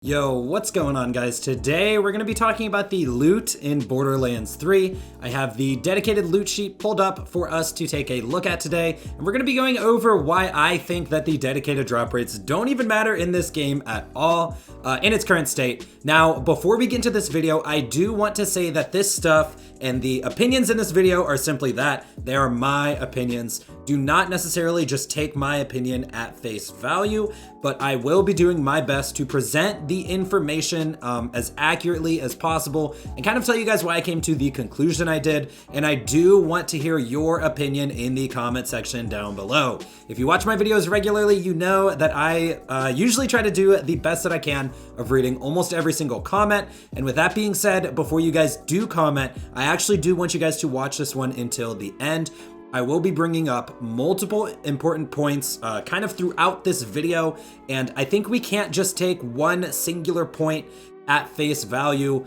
Yo, what's going on, guys? Today we're going to be talking about the loot in Borderlands 3. I have the dedicated loot sheet pulled up for us to take a look at today, and we're going to be going over why I think that the dedicated drop rates don't even matter in this game at all in its current state. Now, before we get into this video, I do want to say that this stuff and the opinions in this video are simply that. They are my opinions. Do not necessarily just take my opinion at face value, but I will be doing my best to present the information as accurately as possible and kind of tell you guys why I came to the conclusion I did. And I do want to hear your opinion in the comment section down below. If you watch my videos regularly, you know that I usually try to do the best that I can of reading almost every single comment. And with that being said, before you guys do comment, I actually do want you guys to watch this one until the end. I will be bringing up multiple important points kind of throughout this video, and I think we can't just take one singular point at face value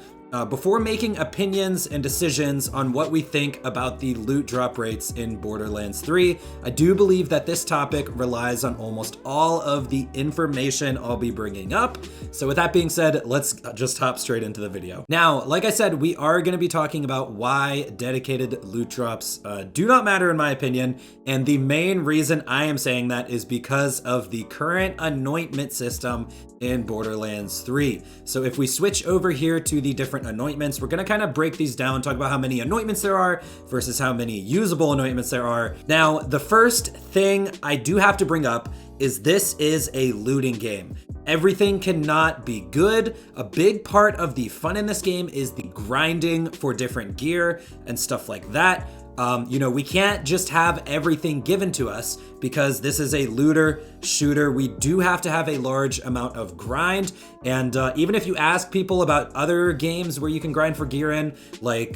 before making opinions and decisions on what we think about the loot drop rates in Borderlands 3. I do believe that this topic relies on almost all of the information I'll be bringing up. So with that being said, let's just hop straight into the video. Now, like I said, we are going to be talking about why dedicated loot drops do not matter in my opinion. And the main reason I am saying that is because of the current anointment system in Borderlands 3. So if we switch over here to the different anointments, we're gonna kind of break these down, talk about how many anointments there are versus how many usable anointments there are. Now, the first thing I do have to bring up is this is a looting game. Everything cannot be good. A big part of the fun in this game is the grinding for different gear and stuff like that. We can't just have everything given to us because this is a looter shooter. We do have to have a large amount of grind. And even if you ask people about other games where you can grind for gear in, like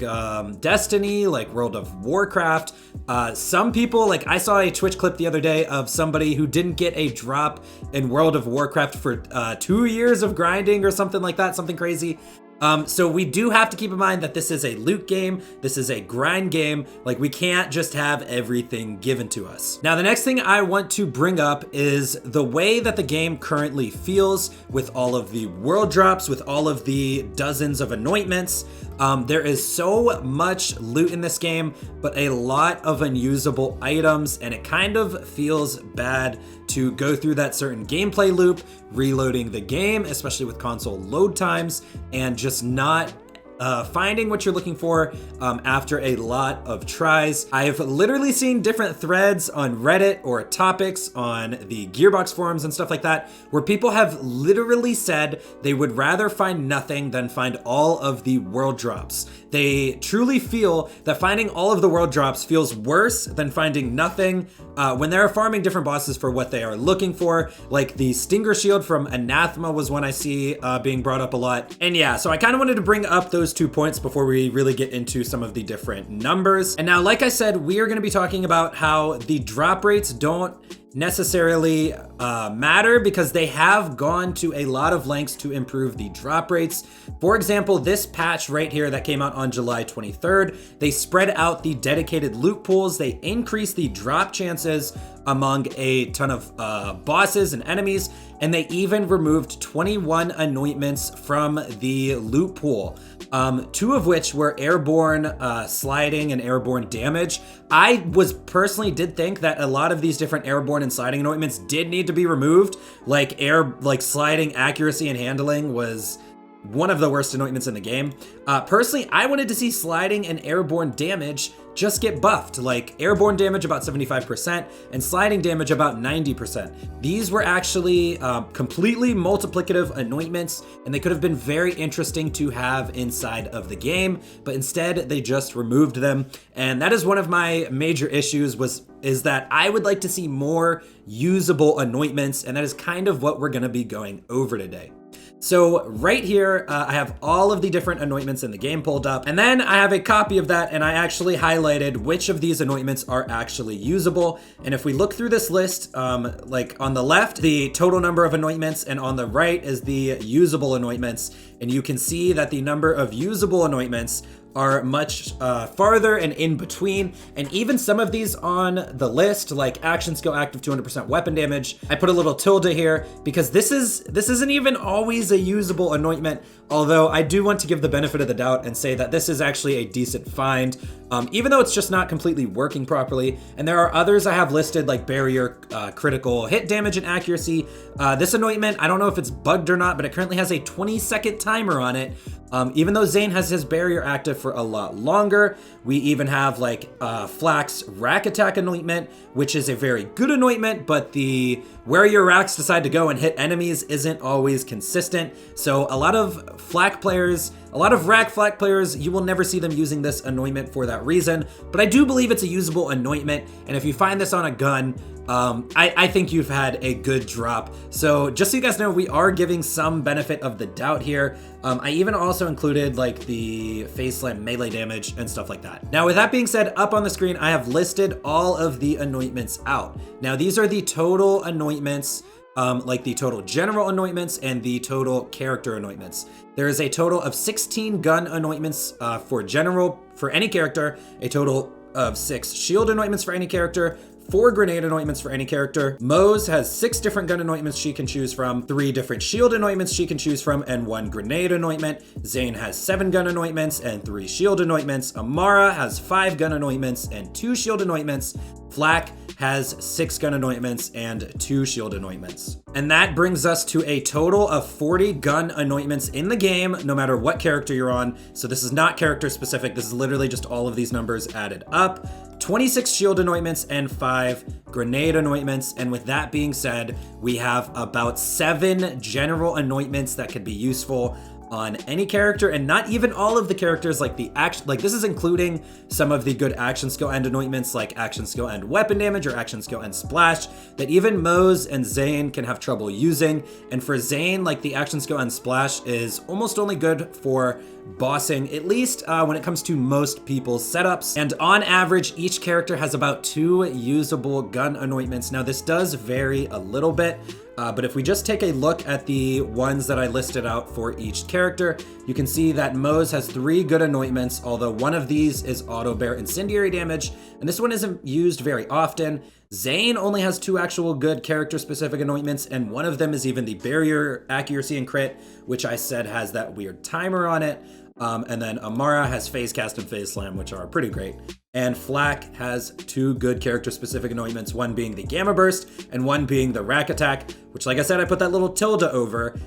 Destiny, like World of Warcraft, some people, like I saw a Twitch clip the other day of somebody who didn't get a drop in World of Warcraft for 2 years of grinding or something like that, something crazy. So we do have to keep in mind that this is a loot game. This is a grind game. Like, we can't just have everything given to us. Now, the next thing I want to bring up is the way that the game currently feels with all of the world drops, with all of the dozens of anointments. There is so much loot in this game, but a lot of unusable items, and it kind of feels bad to go through that certain gameplay loop, reloading the game, especially with console load times, and just not finding what you're looking for after a lot of tries. I have literally seen different threads on Reddit or topics on the Gearbox forums and stuff like that, where people have literally said they would rather find nothing than find all of the world drops. They truly feel that finding all of the world drops feels worse than finding nothing when they're farming different bosses for what they are looking for. Like the Stinger Shield from Anathema was one I see being brought up a lot. And yeah, so I kind of wanted to bring up those 2 points before we really get into some of the different numbers. And now, like I said, we are going to be talking about how the drop rates don't necessarily matter because they have gone to a lot of lengths to improve the drop rates. For example, this patch right here that came out on July 23rd, they spread out the dedicated loot pools. They increased the drop chances among a ton of bosses and enemies, and they even removed 21 anointments from the loot pool. 2 of which were airborne sliding and airborne damage. I did think that a lot of these different airborne and sliding anointments did need to be removed. Like sliding accuracy and handling was one of the worst anointments in the game. Personally, I wanted to see sliding and airborne damage just get buffed, like airborne damage about 75% and sliding damage about 90%. These were actually completely multiplicative anointments, and they could have been very interesting to have inside of the game, but instead they just removed them. And that is one of my major issues is that I would like to see more usable anointments, and that is kind of what we're gonna be going over today. So right here, I have all of the different anointments in the game pulled up, and then I have a copy of that, and I actually highlighted which of these anointments are actually usable. And if we look through this list, like on the left, the total number of anointments, and on the right is the usable anointments, and you can see that the number of usable anointments are much farther and in between. And even some of these on the list, like action skill active 200% weapon damage, I put a little tilde here because this isn't even always a usable anointment. Although I do want to give the benefit of the doubt and say that this is actually a decent find, even though it's just not completely working properly. And there are others I have listed like barrier, critical hit damage and accuracy. This anointment, I don't know if it's bugged or not, but it currently has a 20-second timer on it. Even though Zane has his barrier active for a lot longer. We even have like Flack's rack attack anointment, which is a very good anointment, but the where your racks decide to go and hit enemies isn't always consistent. So a lot of Flack players, a lot of rack Flack players, you will never see them using this anointment for that reason. But I do believe it's a usable anointment, and if you find this on a gun, I think you've had a good drop. So just so you guys know, we are giving some benefit of the doubt here. I even also included like the face slam melee damage and stuff like that. Now with that being said, up on the screen, I have listed all of the anointments out. Now these are the total anointments, like the total general anointments and the total character anointments. There is a total of 16 gun anointments for general, for any character, a total of 6 shield anointments for any character, 4 grenade anointments for any character. Mose has 6 different gun anointments she can choose from, 3 different shield anointments she can choose from, and 1 grenade anointment. Zane has 7 gun anointments and 3 shield anointments. Amara has 5 gun anointments and 2 shield anointments. Flack has 6 gun anointments and 2 shield anointments. And that brings us to a total of 40 gun anointments in the game, no matter what character you're on. So this is not character specific. This is literally just all of these numbers added up. 26 shield anointments and 5 grenade anointments. And with that being said, we have about 7 general anointments that could be useful on any character, and not even all of the characters. Like the action, like this is including some of the good action skill and anointments like action skill and weapon damage or action skill and splash that even Mose and Zane can have trouble using. And for Zane, like the action skill and splash is almost only good for bossing, at least when it comes to most people's setups. And on average, each character has about 2 usable gun anointments. Now this does vary a little bit, but if we just take a look at the ones that I listed out for each character, you can see that Mose has 3 good anointments, although one of these is auto bear incendiary damage, and this one isn't used very often. Zane only has 2 actual good character specific anointments, and one of them is even the barrier accuracy and crit, which I said has that weird timer on it. And then Amara has phase cast and phase slam, which are pretty great. And Flack has 2 good character specific anointments, one being the Gamma Burst and one being the Rack Attack, which like I said, I put that little tilde over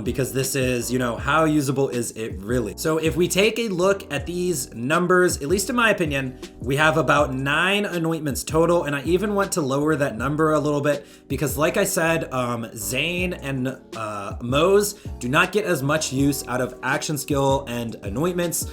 because this is, you know, how usable is it really? So if we take a look at these numbers, at least in my opinion, we have about 9 anointments total. And I even want to lower that number a little bit because like I said, Zane and Mose do not get as much use out of action skill and anointments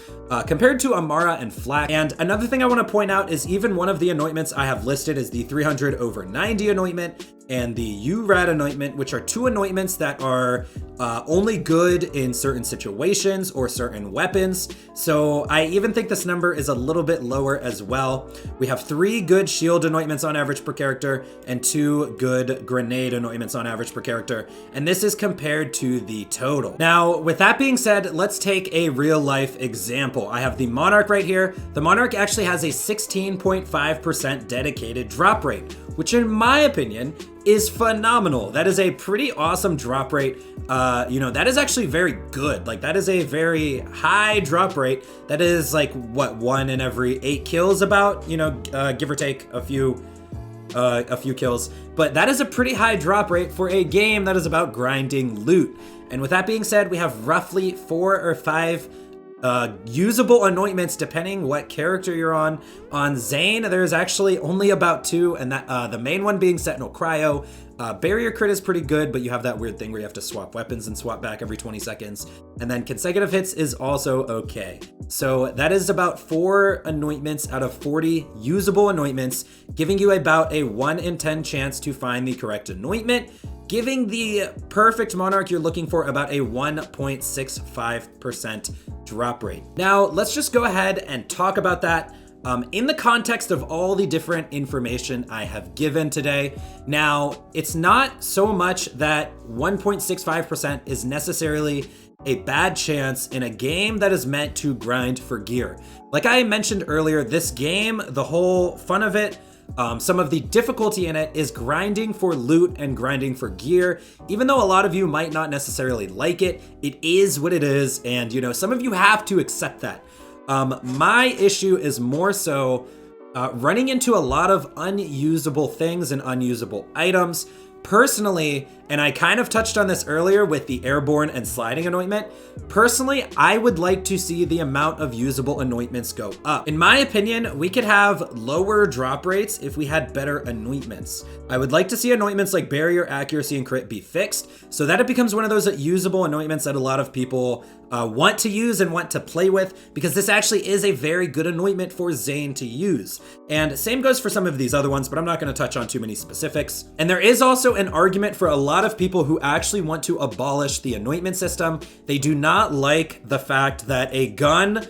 compared to Amara and Flack. And another thing I want to point out is even one of the anointments I have listed is the 300/90 anointment and the URAD anointment, which are 2 anointments that are only good in certain situations or certain weapons. So I even think this number is a little bit lower as well. We have 3 good shield anointments on average per character and 2 good grenade anointments on average per character. And this is compared to the total. Now, with that being said, let's take a real life example. I have the Monarch right here. The Monarch actually has a 16.5% dedicated drop rate, which in my opinion is phenomenal. That is a pretty awesome drop rate. You know, that is actually very good. Like that is a very high drop rate. That is like what, 1 in every 8 kills about, you know, give or take a few kills. But that is a pretty high drop rate for a game that is about grinding loot. And with that being said, we have roughly 4 or 5 usable anointments depending what character you're on. On Zane, there's actually only about 2, and that the main one being Sentinel Cryo. Barrier crit is pretty good, but you have that weird thing where you have to swap weapons and swap back every 20 seconds. And then consecutive hits is also okay. So that is about 4 anointments out of 40 usable anointments, giving you about a 1 in 10 chance to find the correct anointment, giving the perfect Monarch you're looking for about a 1.65% drop rate. Now, let's just go ahead and talk about that. in the context of all the different information I have given today. Now, it's not so much that 1.65% is necessarily a bad chance in a game that is meant to grind for gear. Like I mentioned earlier, this game, the whole fun of it, some of the difficulty in it is grinding for loot and grinding for gear. Even though a lot of you might not necessarily like it, it is what it is, and some of you have to accept that. My issue is more so running into a lot of unusable things and unusable items. Personally, and I kind of touched on this earlier with the airborne and sliding anointment, personally, I would like to see the amount of usable anointments go up. In my opinion, we could have lower drop rates if we had better anointments. I would like to see anointments like barrier, accuracy, and crit be fixed so that it becomes one of those usable anointments that a lot of people want to use and want to play with, because this actually is a very good anointment for Zane to use. And same goes for some of these other ones, but I'm not going to touch on too many specifics. And there is also an argument for a lot of people who actually want to abolish the anointment system. They do not like the fact that a gun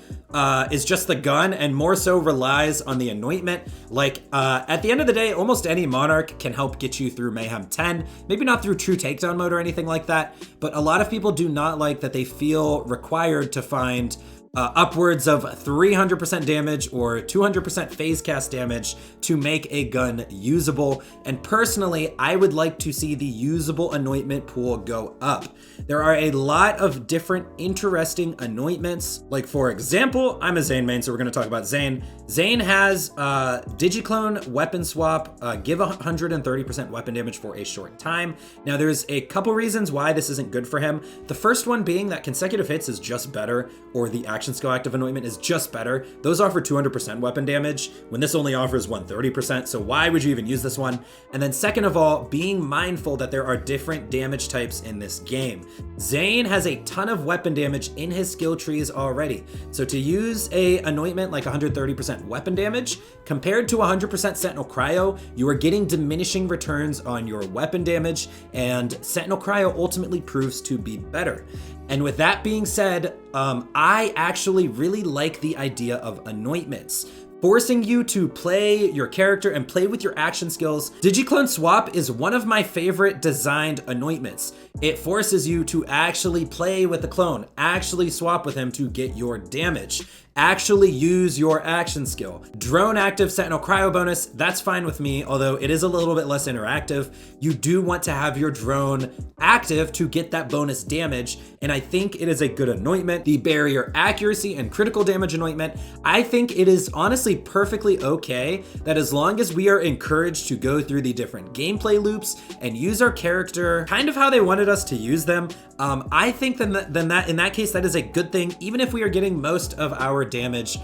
is just the gun and more so relies on the anointment. Like at the end of the day, almost any Monarch can help get you through Mayhem 10, maybe not through true takedown mode or anything like that, but a lot of people do not like that they feel required to find upwards of 300% damage or 200% phase cast damage to make a gun usable. And personally, I would like to see the usable anointment pool go up. There are a lot of different interesting anointments. Like for example, I'm a Zane main, so we're going to talk about Zane. Zane has Digiclone weapon swap, give 130% weapon damage for a short time. Now there's a couple reasons why this isn't good for him. The first one being that consecutive hits is just better, or the action skill active anointment is just better. Those offer 200% weapon damage when this only offers 130%, so why would you even use this one? And then second of all, being mindful that there are different damage types in this game. Zane has a ton of weapon damage in his skill trees already, so to use a anointment like 130% weapon damage compared to 100% Sentinel Cryo, you are getting diminishing returns on your weapon damage, and Sentinel Cryo ultimately proves to be better. And with that being said, I actually really like the idea of anointments, forcing you to play your character and play with your action skills. Digiclone Swap is one of my favorite designed anointments. It forces you to actually play with the clone, actually swap with him to get your damage, actually use your action skill. Drone active Sentinel Cryo bonus, that's fine with me, although it is a little bit less interactive. You do want to have your drone active to get that bonus damage, and I think it is a good anointment. The barrier accuracy and critical damage anointment, I think it is honestly perfectly okay that as long as we are encouraged to go through the different gameplay loops and use our character kind of how they wanted us to use them, I think then that in that case, that is a good thing, even if we are getting most of our damage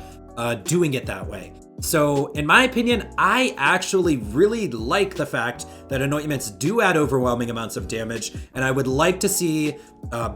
doing it that way. So in my opinion, I actually really like the fact that anointments do add overwhelming amounts of damage, and I would like to see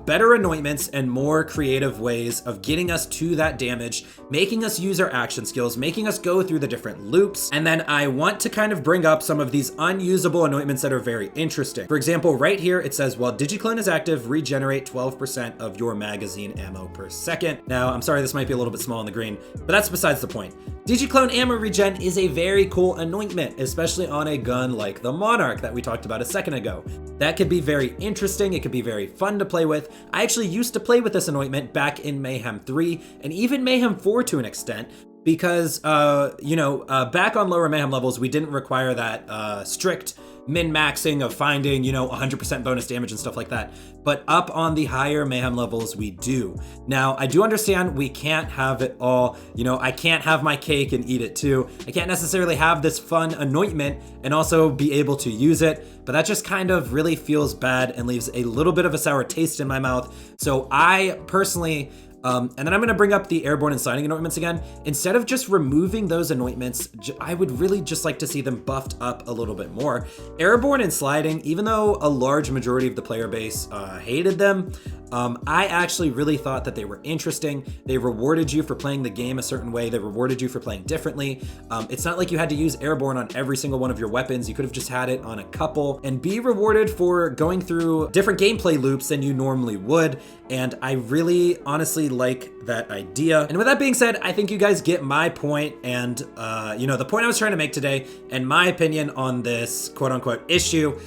better anointments and more creative ways of getting us to that damage, making us use our action skills, making us go through the different loops. And then I want to kind of bring up some of these unusable anointments that are very interesting. For example, right here it says, while Digiclone is active, regenerate 12% of your magazine ammo per second. Now, I'm sorry, this might be a little bit small on the green, but that's besides the point. Digiclone ammo regen is a very cool anointment, especially on a gun like the Monarch that we talked about a second ago. That could be very interesting, it could be very fun to play with. I actually used to play with this anointment back in Mayhem 3 and even Mayhem 4 to an extent, because back on lower Mayhem levels, we didn't require that strict min-maxing of finding, 100% bonus damage and stuff like that. But up on the higher Mayhem levels, we do. Now, I do understand we can't have it all. I can't have my cake and eat it too. I can't necessarily have this fun anointment and also be able to use it, but that just kind of really feels bad and leaves a little bit of a sour taste in my mouth. So I personally, and then I'm going to bring up the airborne and sliding anointments again. Instead of just removing those anointments, I would really just like to see them buffed up a little bit more. Airborne and sliding, even though a large majority of the player base hated them, I actually really thought that they were interesting. They rewarded you for playing the game a certain way. They rewarded you for playing differently. It's not like you had to use airborne on every single one of your weapons. You could have just had it on a couple and be rewarded for going through different gameplay loops than you normally would. And I really honestly like that idea. And with that being said, I think you guys get my point, and the point I was trying to make today, and my opinion on this quote unquote issue.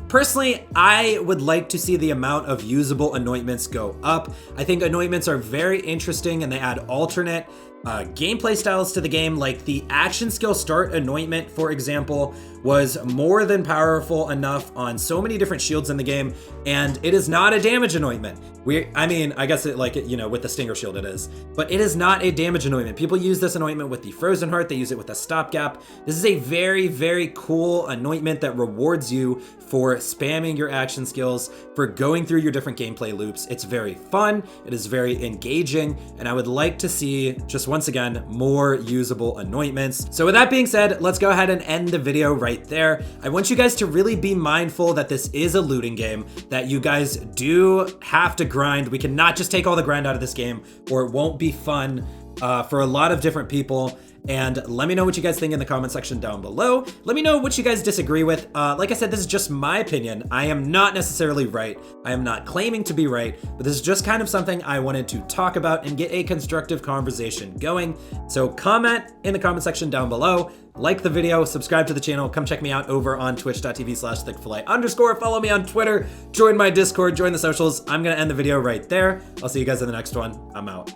Personally, I would like to see the amount of usable anointments go up. I think anointments are very interesting and they add alternate gameplay styles to the game. Like the action skill start anointment, for example, was more than powerful enough on so many different shields in the game, and it is not a damage anointment. I guess it with the stinger shield it is, but it is not a damage anointment. People use this anointment with the frozen heart, they use it with a stopgap. This is a very, very cool anointment that rewards you for spamming your action skills, for going through your different gameplay loops. It's very fun, it is very engaging, and I would like to see, just once again, more usable anointments. So with that being said, let's go ahead and end the video right there. I want you guys to really be mindful that this is a looting game, that you guys do have to grind. We cannot just take all the grind out of this game, or it won't be fun for a lot of different people. And let me know what you guys think in the comment section down below. Let me know what you guys disagree with. Like I said, this is just my opinion. I am not necessarily right. I am not claiming to be right, but this is just kind of something I wanted to talk about and get a constructive conversation going. So comment in the comment section down below. Like the video, subscribe to the channel, come check me out over on twitch.tv/thickfilet_. Follow me on Twitter, join my Discord, join the socials. I'm gonna end the video right there. I'll see you guys in the next one. I'm out.